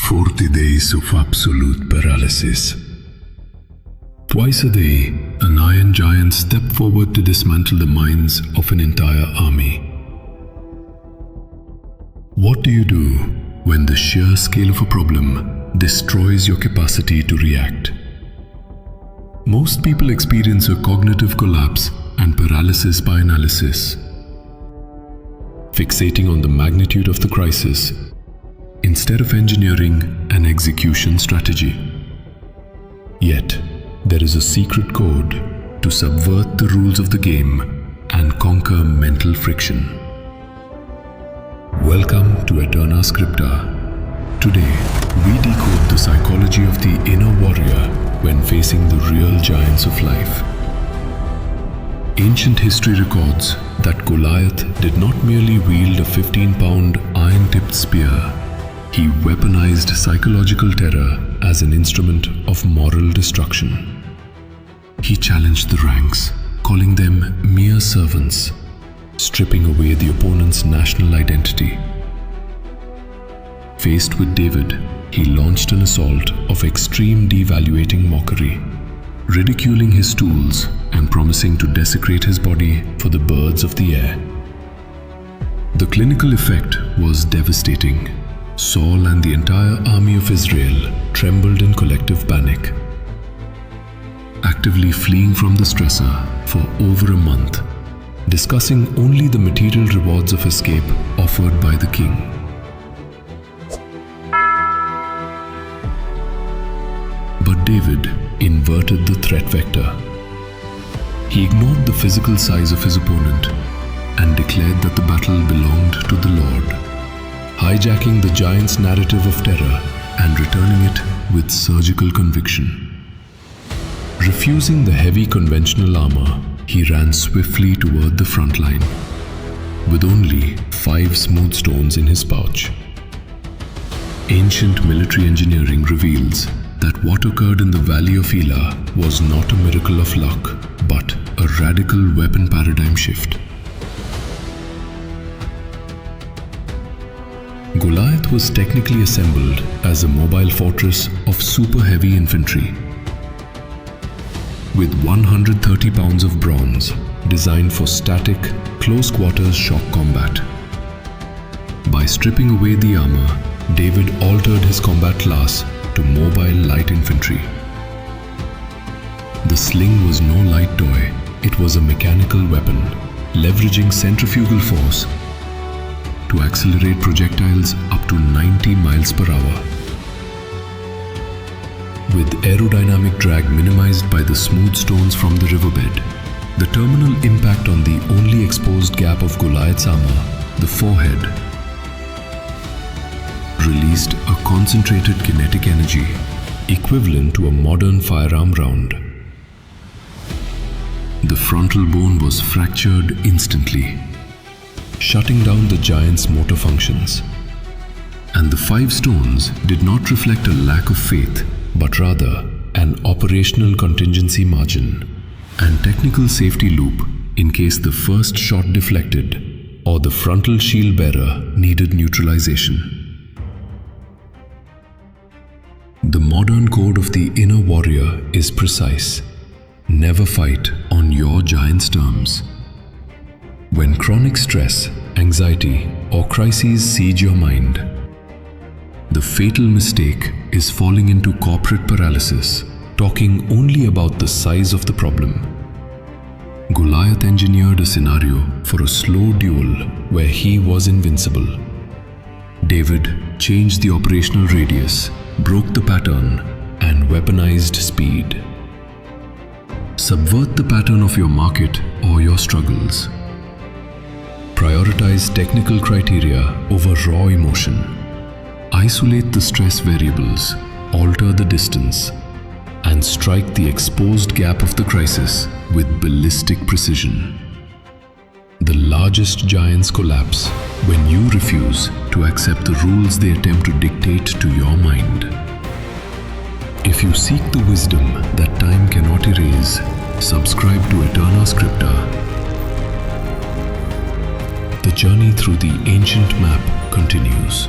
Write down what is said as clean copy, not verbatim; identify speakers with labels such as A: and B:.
A: 40 days of absolute paralysis. Twice a day, an iron giant stepped forward to dismantle the minds of an entire army. What do you do when the sheer scale of a problem destroys your capacity to react? Most people experience a cognitive collapse and paralysis by analysis, fixating on the magnitude of the crisis instead of engineering an execution strategy. Yet, there is a secret code to subvert the rules of the game and conquer mental friction. Welcome to Eterna Scripta. Today, we decode the psychology of the inner warrior when facing the real giants of life. Ancient history records that Goliath did not merely wield a 15-pound iron-tipped spear. He weaponized psychological terror as an instrument of moral destruction. He challenged the ranks, calling them mere servants, stripping away the opponent's national identity. Faced with David, he launched an assault of extreme devaluating mockery, ridiculing his tools and promising to desecrate his body for the birds of the air. The clinical effect was devastating. Saul and the entire army of Israel trembled in collective panic, actively fleeing from the stressor for over a month, discussing only the material rewards of escape offered by the king. But David inverted the threat vector. He ignored the physical size of his opponent and declared that the battle belonged to the Lord, hijacking the giant's narrative of terror and returning it with surgical conviction. Refusing the heavy conventional armor, he ran swiftly toward the front line, with only 5 smooth stones in his pouch. Ancient military engineering reveals that what occurred in the Valley of Elah was not a miracle of luck, but a radical weapon paradigm shift. Goliath was technically assembled as a mobile fortress of super heavy infantry, with 130 pounds of bronze designed for static, close-quarters shock combat. By stripping away the armor, David altered his combat class to mobile light infantry. The sling was no light toy, it was a mechanical weapon, leveraging centrifugal force to accelerate projectiles up to 90 miles per hour. With aerodynamic drag minimized by the smooth stones from the riverbed, the terminal impact on the only exposed gap of Goliath's armor, the forehead, released a concentrated kinetic energy equivalent to a modern firearm round. The frontal bone was fractured instantly, shutting down the giant's motor functions. And the 5 stones did not reflect a lack of faith, but rather an operational contingency margin and technical safety loop in case the first shot deflected or the frontal shield bearer needed neutralization. The modern code of the inner warrior is precise. Never fight on your giant's terms. When chronic stress, anxiety, or crises siege your mind, the fatal mistake is falling into corporate paralysis, talking only about the size of the problem. Goliath engineered a scenario for a slow duel where he was invincible. David changed the operational radius, broke the pattern, and weaponized speed. Subvert the pattern of your market or your struggles. Prioritize technical criteria over raw emotion. Isolate the stress variables, alter the distance, and strike the exposed gap of the crisis with ballistic precision. The largest giants collapse when you refuse to accept the rules they attempt to dictate to your mind. If you seek the wisdom that time cannot erase, subscribe to Eterna Scripta. The journey through the ancient map continues.